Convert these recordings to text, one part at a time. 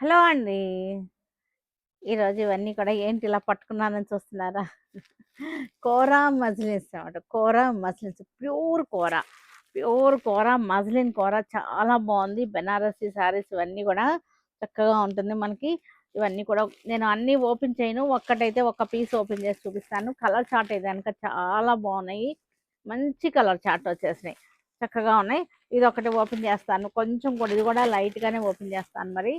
Hello అండి. ఈరోజు ఇవన్నీ కూడా ఏంటి ఇలా పట్టుకున్నానని చూస్తున్నారా? కోరా మజ్లిన్స్ అనమాట. కోరా మజ్లిన్స్ ప్యూర్ కోరా. ప్యూర్ కోరా, మజ్లిన్ కోరా చాలా బావుంది. బెనారసి శారీస్ ఇవన్నీ గూడా చక్కగా ఉంటుంది మనకి. ఇవన్నీ కూడా నేను అన్నీ ఓపెన్ చేయను. ఒక్కటైతే ఒక పీస్ ఓపెన్ చేసి చూపిస్తాను. కలర్ చార్ట్ అయితే గనక చాలా బావున్నాయి. మంచి కలర్ చార్ట్ వచ్చేసినాయి. చక్కగా ఉన్నాయి. ఇదొకటి ఓపెన్ చేస్తాను. కొంచెం కూడా ఇది కూడా లైట్‌గానే ఓపెన్ చేస్తాను మరి.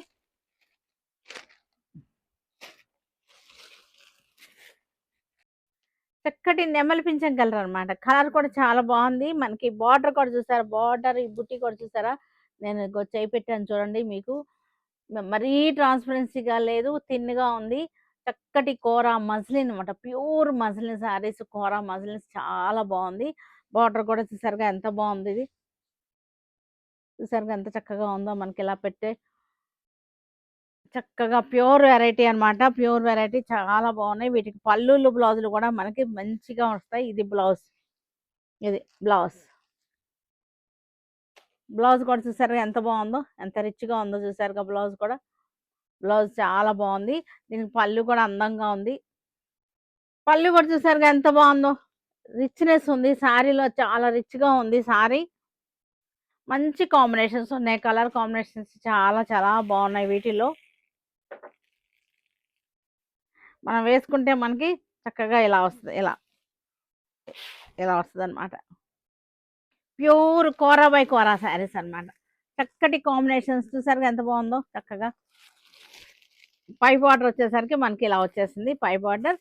చక్కటి నెమలి పింఛం కలర్ అనమాట. కలర్ కూడా చాలా బాగుంది. మనకి బార్డర్ కూడా చూసారా? బార్డర్ ఈ బుట్టి కూడా చూసారా? నేను ఇగో చేయి పెట్టాను చూడండి మీకు. మరీ ట్రాన్స్‌పరెన్సీగా లేదు. థిన్‌గా ఉంది. చక్కటి కోరా మస్లిన్ అనమాట. ప్యూర్ మస్లిన్ శారీస్ కోరా మస్లిన్స్ చాలా బాగుంది. బార్డర్ కూడా చూసారుగా ఎంత బాగుందిది. చూసారుగా ఎంత చక్కగా ఉందో మనకిలా పెట్టే చక్కగా ప్యూర్ వెరైటీ అన్నమాట. ప్యూర్ వెరైటీ చాలా బాగున్నాయి. వీటికి పల్లులు, బ్లౌజులు కూడా మనకి మంచిగా వస్తాయి. ఇది బ్లౌజ్. ఇది బ్లౌజ్. బ్లౌజ్ కూడా చూసారుగా ఎంత బాగుందో? ఎంత రిచ్‌గా ఉందో చూసారుగా బ్లౌజ్ కూడా. బ్లౌజ్ చాలా బాగుంది. దీనికి పళ్ళు కూడా అందంగా ఉంది. పళ్ళు కూడా చూసారుగా ఎంత బాగుందో? రిచ్‌నెస్ ఉంది. శారీలో చాలా రిచ్‌గా ఉంది శారీ. మంచి కాంబినేషన్స్ ఉన్నాయి. కలర్ కాంబినేషన్స్ చాలా చాలా బాగున్నాయి వీటిలో. మనం వేసుకుంటే మనకి చక్కగా ఇలా వస్తది. ఇలా వస్తదనమాట. ప్యూర్ కోరా బై కోరా శారీస్ అన్నమాట. చక్కటి కాంబినేషన్స్ చూసారుగా ఎంత బాగుందో చక్కగా. పై బార్డర్ వచ్చేసరికి మనకి ఇలా వచ్చేసింది. పై బార్డర్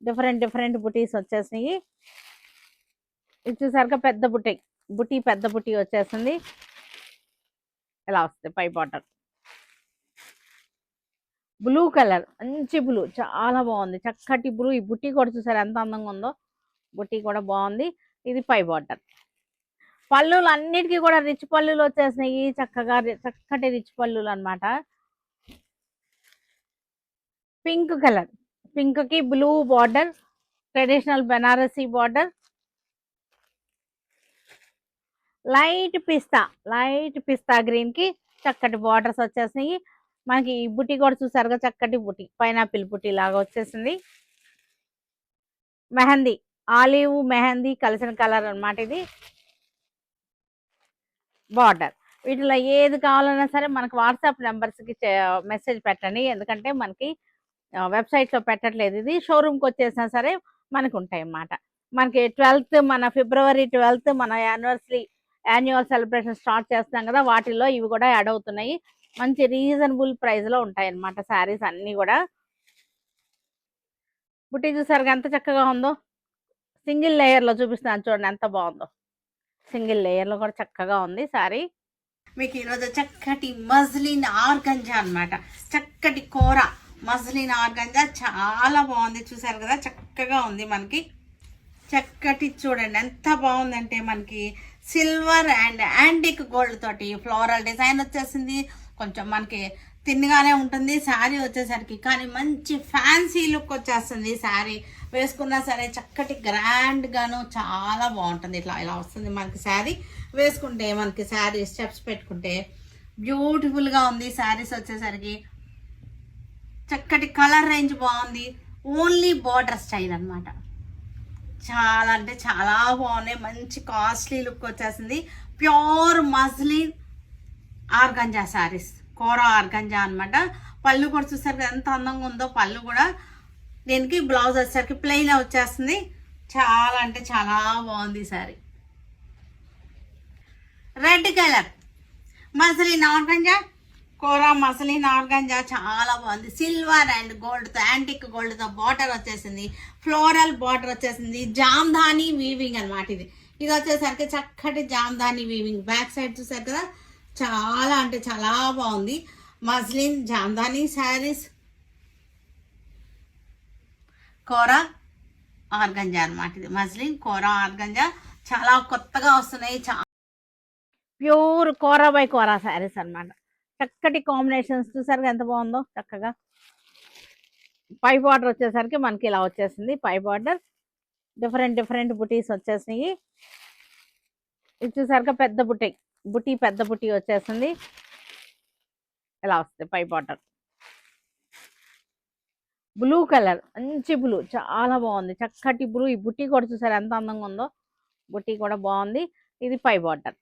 డిఫరెంట్ డిఫరెంట్ బుటీస్ వచ్చేసినాయి. ఇది చూసారుగా పెద్ద బుటీ. పెద్ద బుటీ వచ్చేసింది. ఇలా వస్తుంది పై బార్డర్. బ్లూ కలర్ మంచి బ్లూ చాలా బాగుంది. చక్కటి బ్లూ. ఈ బుటీ కూడా చూసారు ఎంత అందంగా ఉందో. బుటీ కూడా బాగుంది. ఇది పై బార్డర్. పళ్ళులు అన్నిటికీ కూడా రిచ్ పళ్ళులు వచ్చేసినాయి. చక్కగా చక్కటి రిచ్ పళ్ళులు అన్నమాట. Pink colour. పింక్ కి blue border. Traditional Banarasi border. Light pista green కి చక్కటి బార్డర్స్ వచ్చేసినాయి. మనకి ఈ బుట్టి కూడా చూసారుగా చక్కటి బుట్టి. పైనాపిల్ బుట్టి లాగా వచ్చేసింది. మెహందీ ఆలివ్ మెహందీ కలిసిన కలర్ అన్నమాట ఇది. బార్డర్. వీటిలో ఏది కావాలన్నా సరే మనకు వాట్సాప్ నెంబర్స్కి మెసేజ్ పెట్టండి. ఎందుకంటే మనకి వెబ్సైట్లో పెట్టట్లేదు. ఇది షోరూమ్కి వచ్చేసినా సరే మనకు ఉంటాయి అన్నమాట. మనకి 12th మన ఫిబ్రవరి 12th మన యాన్యువల్ సెలబ్రేషన్ స్టార్ట్ చేస్తున్నాం కదా, వాటిల్లో ఇవి కూడా యాడ్ అవుతున్నాయి. మంచి రీజనబుల్ ప్రైస్లో ఉంటాయి అన్నమాట శారీస్ అన్నీ కూడా. బుట్టి చూసారుగా ఎంత చక్కగా ఉందో. సింగిల్ లేయర్లో చూపిస్తున్నాను చూడండి ఎంత బాగుందో. సింగిల్ లేయర్లో కూడా చక్కగా ఉంది శారీ. మీకు ఈరోజు చక్కటి మజ్లిన్ ఆర్గంజా అన్నమాట. చక్కటి కూర మజ్లిన్ ఆర్గంజా చాలా బాగుంది. చూసారు కదా చక్కగా ఉంది మనకి. చక్కటి చూడండి ఎంత బాగుందంటే మనకి సిల్వర్ అండ్ యాంటిక్ గోల్డ్ తోటి ఫ్లోరల్ డిజైన్ వచ్చేసింది. కొంచెం మనకి తిన్నగానే ఉంటుంది శారీ వచ్చేసరికి, కానీ మంచి ఫ్యాన్సీ లుక్ వచ్చేస్తుంది శారీ. వేసుకున్నా సరే చక్కటి గ్రాండ్ గాను చాలా బాగుంటుంది. ఇలా వస్తుంది మనకి శారీ. వేసుకుంటే మనకి శారీ స్టెప్స్ పెట్టుకుంటే బ్యూటిఫుల్గా ఉంది శారీస్ వచ్చేసరికి. చక్కటి కలర్ రేంజ్ బాగుంది. ఓన్లీ బార్డర్ స్టైల్ అనమాట. చాలా అంటే చాలా బాగున్నాయి. మంచి కాస్ట్లీ లుక్ వచ్చేసింది. ప్యూర్ మస్లిన్ ఆర్గంజా శారీస్, కోరా ఆర్గంజా అనమాట. పళ్ళు కూడా చూసారు ఎంత అందంగా ఉందో. పళ్ళు కూడా దీనికి బ్లౌజ్ వచ్చేసరికి ప్లెయిన్ వచ్చేస్తుంది. చాలా అంటే చాలా బాగుంది sari. Red colour muslin organza, kora muslin organza చాలా బాగుంది. సిల్వర్ అండ్ గోల్డ్తో యాంటిక్ గోల్డ్తో బార్డర్ వచ్చేసింది. ఫ్లోరల్ బార్డర్ వచ్చేసింది. జామ్దాని వీవింగ్ అనమాట. ఇది వచ్చేసరికి చక్కటి జామ్దాని వీవింగ్. బ్యాక్ సైడ్ చూసారు కదా చాలా అంటే చాలా బాగుంది. మస్లిన్ జామ్దాని శారీస్ కోరా ఆర్గంజా అనమాట. ఇది మస్లిన్ కోరా ఆర్గంజా చాలా కొత్తగా వస్తున్నాయి. ప్యూర్ కోరా బై కోరా శారీస్ అనమాట. చక్కటి కాంబినేషన్స్ చూసారుగా ఎంత బాగుందో చక్కగా. పై బార్డర్ వచ్చేసరికి మనకి ఇలా వచ్చేసింది. పై బార్డర్ డిఫరెంట్ డిఫరెంట్ బుటీస్ వచ్చేసినాయి. ఇది చూసారుగా పెద్ద బుటీ. పెద్ద బుటీ వచ్చేసింది. ఇలా వస్తుంది పై బార్డర్. బ్లూ కలర్, మంచి బ్లూ, చాలా బాగుంది, చక్కటి బ్లూ. ఈ బుట్టి కూడా చూసారు ఎంత అందంగా ఉందో, బుట్టి కూడా బాగుంది. ఇది పై బార్డర్.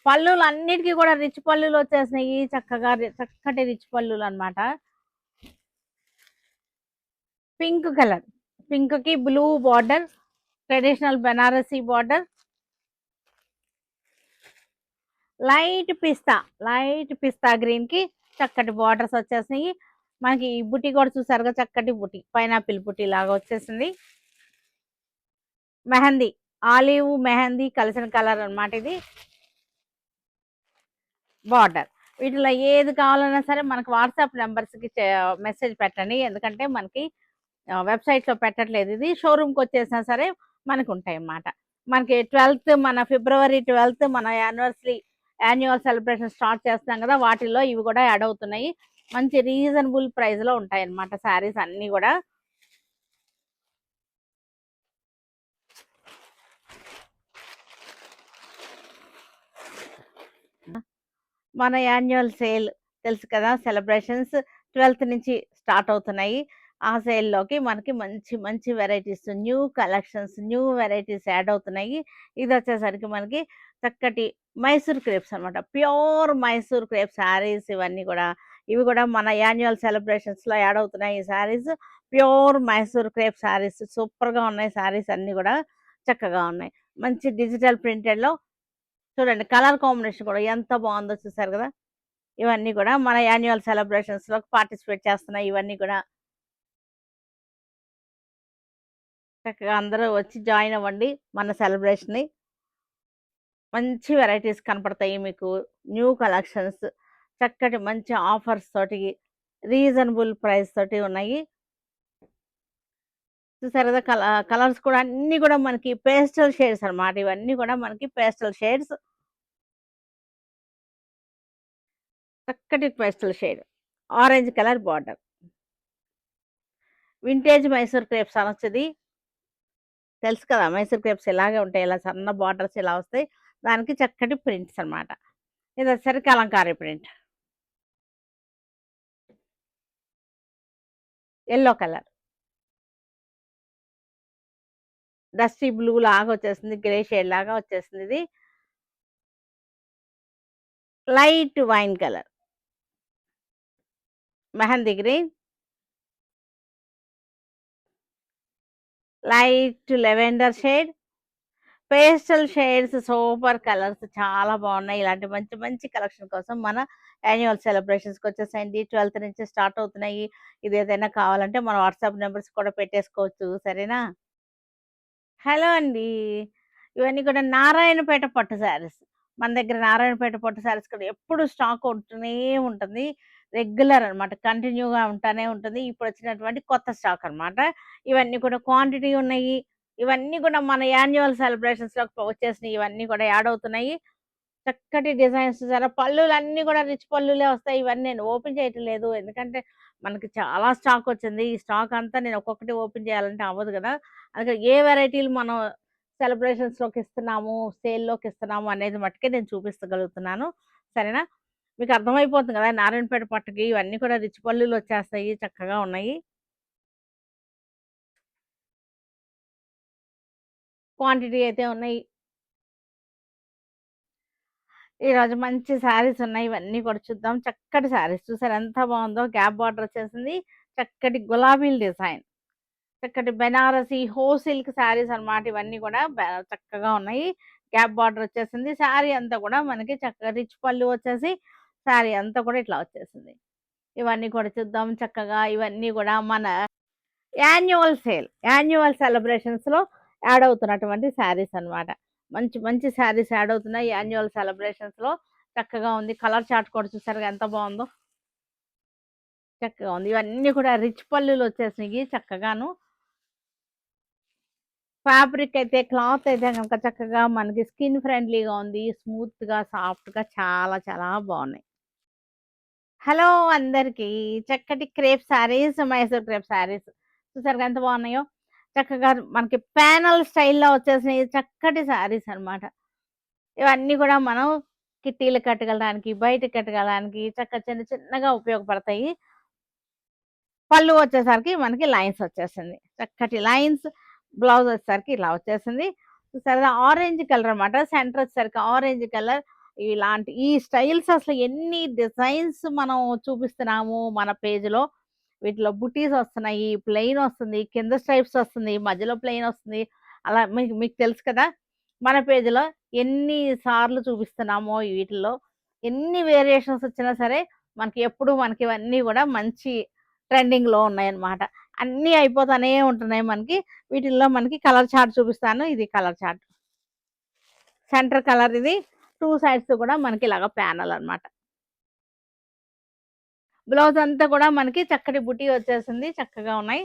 పళ్ళులు అన్నిటికీ కూడా రిచ్ పళ్ళులు వచ్చేసినాయి, చక్కగా చక్కటి రిచ్ పళ్ళులు అనమాట. పింక్ కలర్, పింక్ కి blue border, traditional Banarasi border. Light pista green కి చక్కటి బార్డర్స్ వచ్చేసినాయి. మనకి ఈ బుట్టి కూడా చూసారుగా, చక్కటి బుట్టి, పైనాపిల్ బుట్టి లాగా వచ్చేసింది. మెహందీ, ఆలివ్ మెహందీ కలిసిన కలర్ అనమాట ఇది బార్డర్. వీటిలో ఏది కావాలన్నా సరే మనకి వాట్సాప్ నెంబర్స్కి మెసేజ్ పెట్టండి, ఎందుకంటే మనకి వెబ్సైట్లో పెట్టట్లేదు, ఇది షోరూమ్కి వచ్చేసినా సరే మనకు ఉంటాయి అన్నమాట. మనకి 12th, మన ఫిబ్రవరి 12th మన యాన్యువల్ సెలబ్రేషన్ స్టార్ట్ చేస్తున్నాం కదా, వాటిల్లో ఇవి కూడా యాడ్ అవుతున్నాయి. మంచి రీజనబుల్ ప్రైస్లో ఉంటాయి అన్నమాట శారీస్ అన్నీ కూడా. మన యాన్యువల్ సేల్ తెలుసు కదా, సెలబ్రేషన్స్ 12th నుంచి స్టార్ట్ అవుతున్నాయి. ఆ సేల్లోకి మనకి మంచి మంచి varieties, new collections, new varieties add అవుతున్నాయి. ఇది వచ్చేసరికి మనకి చక్కటి మైసూర్ క్రేప్స్ అనమాట, ప్యూర్ మైసూర్ క్రేప్ శారీస్ ఇవన్నీ కూడా. ఇవి కూడా మన యాన్యువల్ సెలబ్రేషన్స్లో యాడ్ అవుతున్నాయి ఈ శారీస్. ప్యూర్ మైసూర్ క్రేప్ శారీస్ సూపర్గా ఉన్నాయి, శారీస్ అన్నీ కూడా చక్కగా ఉన్నాయి. మంచి డిజిటల్ ప్రింటెడ్లో చూడండి, కలర్ కాంబినేషన్ కూడా ఎంత బాగుందో చూసారు కదా. ఇవన్నీ కూడా మన యాన్యువల్ సెలబ్రేషన్స్ లో పార్టిసిపేట్ చేస్తున్నాయి. ఇవన్నీ కూడా చక్కగా అందరూ వచ్చి జాయిన్ అవ్వండి మన సెలబ్రేషన్ ని. మంచి వెరైటీస్ కనపడతాయి మీకు, న్యూ కలెక్షన్స్, చక్కటి మంచి ఆఫర్స్ తోటి, రీజనబుల్ ప్రైస్ తోటి ఉన్నాయి. చూసారు కదా, కలర్స్ కూడా అన్ని కూడా మనకి పేస్టల్ షేడ్స్ అన్నమాట. ఇవన్నీ కూడా మనకి పేస్టల్ షేడ్స్, చక్కటి pastel shade, orange colour border. Vintage Mysore crepes అనొచ్చది, తెలుసు కదా, మైసూర్ క్రేప్స్ ఇలాగే ఉంటాయి, ఇలా సన్న బార్డర్స్ ఇలా వస్తాయి, దానికి చక్కటి ప్రింట్స్ అన్నమాట. ఇది వచ్చేసరికి Kalamkari print, yellow colour, dusty blue లాగా వచ్చేసింది, గ్రే షేడ్ లాగా వచ్చేసింది. ఇది light wine colour, mehndi green, light lavender shade, pastel shades, super colours చాలా బాగున్నాయి. ఇలాంటి మంచి మంచి కలెక్షన్ కోసం మన యాన్యువల్ సెలబ్రేషన్స్కి వచ్చేసేయండి. 12th నుంచి స్టార్ట్ అవుతున్నాయి. ఇది ఏదైనా కావాలంటే మన వాట్సాప్ నెంబర్స్ కూడా పెట్టేసుకోవచ్చు, సరేనా. హలో అండి, ఇవన్నీ కూడా నారాయణపేట పట్టు శారీస్. మన దగ్గర నారాయణపేట పట్టు శారీస్ కూడా ఎప్పుడు స్టాక్ ఉంటూనే ఉంటుంది, రెగ్యులర్ అనమాట, కంటిన్యూగా ఉంటానే ఉంటుంది. ఇప్పుడు వచ్చినటువంటి కొత్త స్టాక్ అనమాట. ఇవన్నీ కూడా క్వాంటిటీ ఉన్నాయి. ఇవన్నీ కూడా మన యాన్యువల్ సెలబ్రేషన్స్లో వచ్చేసినాయి, ఇవన్నీ కూడా యాడ్ అవుతున్నాయి. చక్కటి డిజైన్స్ చూసారా, పళ్ళులు అన్నీ కూడా రిచ్ పళ్ళులే వస్తాయి. ఇవన్నీ నేను ఓపెన్ చేయటం లేదు, ఎందుకంటే మనకి చాలా స్టాక్ వచ్చింది. ఈ స్టాక్ అంతా నేను ఒక్కొక్కటి ఓపెన్ చేయాలంటే అవ్వదు కదా. అందుకే ఏ వెరైటీలు మనం సెలబ్రేషన్స్లోకి ఇస్తున్నాము, సేల్లోకి ఇస్తున్నాము అనేది మట్టుకే నేను చూపించగలుగుతున్నాను, సరేనా. మీకు అర్థమైపోతుంది కదా, నారాయణపేట పట్టుకి ఇవన్నీ కూడా రిచ్ పళ్ళులు వచ్చేస్తాయి, చక్కగా ఉన్నాయి, క్వాంటిటీ అయితే ఉన్నాయి. ఈరోజు మంచి శారీస్ ఉన్నాయి, ఇవన్నీ కూడా చూద్దాం. చక్కటి శారీస్ చూసారు ఎంత బాగుందో, గ్యాప్ బార్డర్ వచ్చేసింది, చక్కటి గులాబీల డిజైన్, చక్కటి బెనారసి సిల్క్ శారీస్ అన్నమాట. ఇవన్నీ కూడా చక్కగా ఉన్నాయి, గ్యాప్ బార్డర్ వచ్చేసింది. శారీ అంతా కూడా మనకి చక్కగా రిచ్ పళ్ళు వచ్చేసి శారీ అంతా కూడా ఇట్లా వచ్చేసింది. ఇవన్నీ కూడా చూద్దాం చక్కగా. ఇవన్నీ కూడా మన యాన్యువల్ సెలబ్రేషన్స్లో యాడ్ అవుతున్నటువంటి శారీస్ అన్నమాట. మంచి మంచి శారీస్ యాడ్ అవుతున్నాయి యాన్యువల్ సెలబ్రేషన్స్లో, చక్కగా ఉంది. కలర్ చార్ట్ కూడా చూసారుగా ఎంత బాగుందో, చక్కగా ఉంది. ఇవన్నీ కూడా రిచ్ పళ్ళులు వచ్చేసినాయి చక్కగాను. ఫ్యాబ్రిక్ అయితే, క్లాత్ అయితే కనుక చక్కగా మనకి స్కిన్ ఫ్రెండ్లీగా ఉంది, స్మూత్గా సాఫ్ట్గా చాలా చాలా బాగున్నాయి. హలో అందరికీ, చక్కటి క్రేప్ శారీస్, మైసూర్ క్రేప్ శారీస్ చూసారుగా ఎంత బాగున్నాయో, చక్కగా మనకి ప్యానల్ స్టైల్లో వచ్చేసినాయి చక్కటి శారీస్ అన్నమాట. ఇవన్నీ కూడా మనం కిట్టీలు కట్టగలడానికి, బయటకి కట్టగలడానికి చిన్న చిన్నగా ఉపయోగపడతాయి. పళ్ళు వచ్చేసరికి మనకి లైన్స్ వచ్చేసింది. చక్కటి లైన్స్. బ్లౌజ్ వచ్చేసరికి ఇలా వచ్చేసింది. చూసారా ఆరెంజ్ కలర్ అన్నమాట. సెంటర్ వచ్చేసరికి ఆరెంజ్ కలర్. ఇలాంటి ఈ స్టైల్స్ అసలు ఎన్ని డిజైన్స్ మనం చూపిస్తున్నాము మన పేజ్‌లో. వీటిలో బుటీస్ వస్తున్నాయి. ప్లెయిన్ వస్తుంది. కింద స్ట్రైప్స్ వస్తుంది. మధ్యలో ప్లెయిన్ వస్తుంది. అలా మీకు మీకు తెలుసు కదా! మన పేజ్‌లో ఎన్ని సార్లు చూపిస్తున్నామో వీటిల్లో. ఎన్ని వేరియేషన్స్ వచ్చినా సరే మనకి ఇవన్నీ గూడా మంచి ట్రెండింగ్‌లో ఉన్నాయన్నమాట. అన్నీ అయిపోతానే ఉంటున్నాయి మనకి. వీటిల్లో మనకి కలర్ చార్ట్ చూపిస్తాను. ఇది కలర్ చార్ట్. సెంటర్ కలర్ ఇది. 2 సైడ్స్ కూడా మనకి ఇలాగ ప్యానెల్ అన్నమాట. బ్లౌజ్ అంతా కూడా మనకి చక్కటి బుటీ వచ్చేసింది. చక్కగా ఉన్నాయి.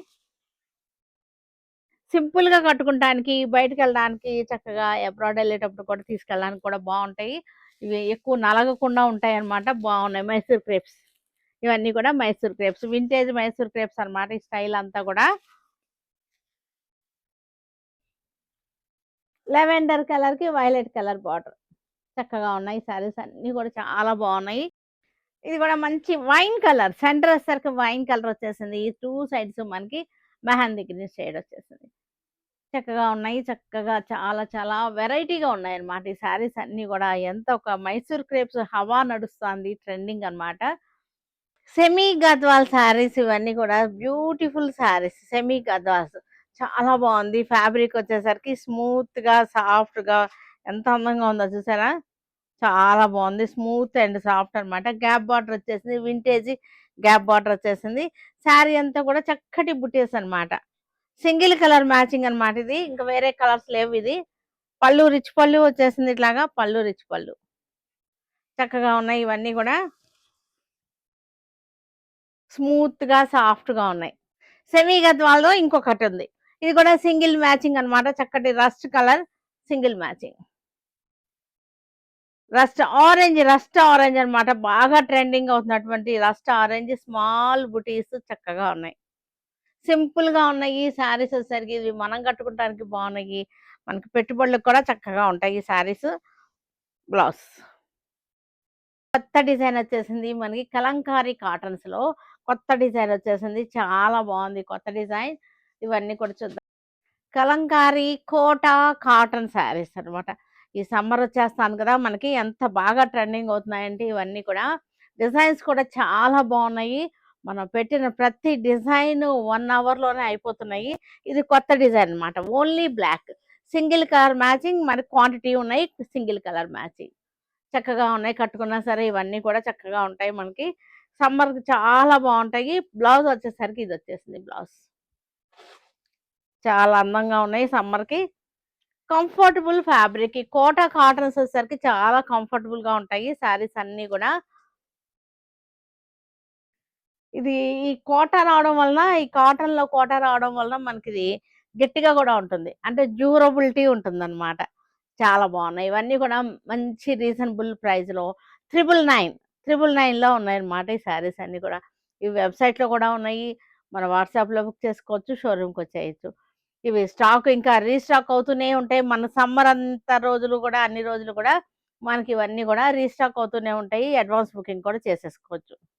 సింపుల్‌గా కట్టుకుంటానికి, బయటికెళ్ళడానికి చక్కగా అబ్రాడ్ ఎళ్ళేటప్పుడు కూడా తీసుకెళ్ళడానికి కూడా బావుంటాయి. ఇవి ఎక్కువ నలగకుండా ఉంటాయన్నమాట. బావున్నాయి. మైసూర్ క్రేప్స్. ఇవన్నీ కూడా Mysore crepes. Vintage Mysore crepes అన్నమాట. ఈ స్టైల్ అంతా కూడా. లెవెండర్ కలర్‌కి వైలెట్ కలర్ బార్డర్. చక్కగా ఉన్నాయి. శారీస్ అన్నీ కూడా చాలా బావున్నాయి. ఇది కూడా మంచి వైన్ కలర్. సెంటర్ వచ్చేసరికి వైన్ కలర్ వచ్చేసింది. ఈ 2 సైడ్స్ మనకి మెహందీ గ్రీన్ షేడ్ వచ్చేసింది. చక్కగా ఉన్నాయి. చక్కగా చాలా చాలా వెరైటీగా ఉన్నాయన్నమాట. ఈ శారీస్ అన్నీ గూడా ఎంత ఒక మైసూర్ క్రేప్స్ హవా నడుస్తాంది. ట్రెండింగ్ అన్నమాట. సెమీ గద్వాల్ శారీస్ ఇవన్నీ కూడా బ్యూటిఫుల్ శారీస్. సెమీ గద్వాల్స్. చాలా బావుంది. ఫ్యాబ్రిక్ వచ్చేసరికి స్మూత్‌గా, సాఫ్ట్‌గా ఎంత అందంగా ఉందో చూసారా? చాలా బావుంది. స్మూత్ అండ్ సాఫ్ట్ అన్నమాట. గ్యాప్ బార్డర్ వచ్చేసింది. వింటేజ్ గ్యాప్ బార్డర్ వచ్చేసింది. శారీ అంతా కూడా చక్కటి బుటీస్ అన్నమాట. సింగిల్ కలర్ మ్యాచింగ్ అన్నమాట ఇది. ఇంకా వేరే కలర్స్ లేవు ఇది. పళ్ళు రిచ్ పళ్ళు వచ్చేసింది ఇట్లాగా. పళ్ళు రిచ్ పళ్ళు. చక్కగా ఉన్నాయి ఇవన్నీ కూడా. స్మూత్‌గా, సాఫ్ట్‌గా ఉన్నాయి. సెమీ గద్వాల్‌లో ఇంకొకటుంది. ఇది కూడా సింగిల్ మ్యాచింగ్ అన్నమాట. చక్కటి rust colour single matching. Rust orange అన్నమాట. బాగా ట్రెండింగ్ అవుతున్నటువంటి రస్ట్ ఆరెంజ్ స్మాల్ బుటీస్ చక్కగా ఉన్నాయి. సింపుల్‌గా ఉన్నాయి. శారీస్ వచ్చేసరికి ఇవి మనం కట్టుకుంటానికి బాగున్నాయి. మనకి పెట్టుబడులకు కూడా చక్కగా ఉంటాయి ఈ శారీస్. బ్లౌజ్. కొత్త డిజైన్ వచ్చేసింది. మనకి కలంకారీ కాటన్స్‌లో కొత్త డిజైన్ వచ్చేసింది. చాలా బాగుంది కొత్త డిజైన్. ఇవన్నీ కూడా చూద్దాం. కలంకారీ కోటా కాటన్ శారీస్ అన్నమాట. ఈ సమ్మర్ వచ్చేస్తాను కదా! మనకి ఎంత బాగా ట్రెండింగ్ అవుతున్నాయంటే ఇవన్నీ కూడా. డిజైన్స్ కూడా చాలా బాగున్నాయి. మనం పెట్టిన ప్రతి డిజైను 1 అవర్‌లోనే అయిపోతున్నాయి. ఇది కొత్త డిజైన్ అన్నమాట. Only black. Single colour matching మనకి క్వాంటిటీ ఉన్నాయి. Single colour matching. చక్కగా ఉన్నాయి. కట్టుకున్నా సరే ఇవన్నీ కూడా చక్కగా ఉంటాయి మనకి. సమ్మర్‌కి చాలా బావుంటాయి. బ్లౌజ్ వచ్చేసరికి ఇదొచ్చేసింది బ్లౌజ్. చాలా అందంగా ఉన్నాయి సమ్మర్‌కి. Comfortable fabric. ఈ కోటా కాటన్స్ వచ్చేసరికి చాలా కంఫర్టబుల్‌గా ఉంటాయి శారీస్ అన్నీ గూడా. ఇది ఈ కోటా రావడం వలన ఈ కాటన్‌లో కోటా రావడం వలన మనకిది గట్టిగా గూడా ఉంటుంది. అంటే డ్యూరబిలిటీ ఉంటుందన్నమాట. చాలా బావున్నాయి. ఇవన్నీ కూడా మంచి రీజనబుల్ ప్రైస్‌లో 999లో ఉన్నాయన్నమాట ఈ శారీస్ అన్నీ కూడా. ఇవి వెబ్‌సైట్‌లో కూడా ఉన్నాయి. మన వాట్సాప్‌లో బుక్ చేసుకోవచ్చు. షోరూమ్‌కొచ్చేయొచ్చు. ఇవి స్టాక్ ఇంకా రీస్టాక్ అవుతూనే ఉంటాయి. మన సమ్మర్ అంత రోజులు గూడా అన్ని రోజులు గూడా మనకి ఇవన్నీ గూడా రీస్టాక్ అవుతూనే ఉంటాయి. అడ్వాన్స్ బుకింగ్ కూడా చేసేసుకోవచ్చు.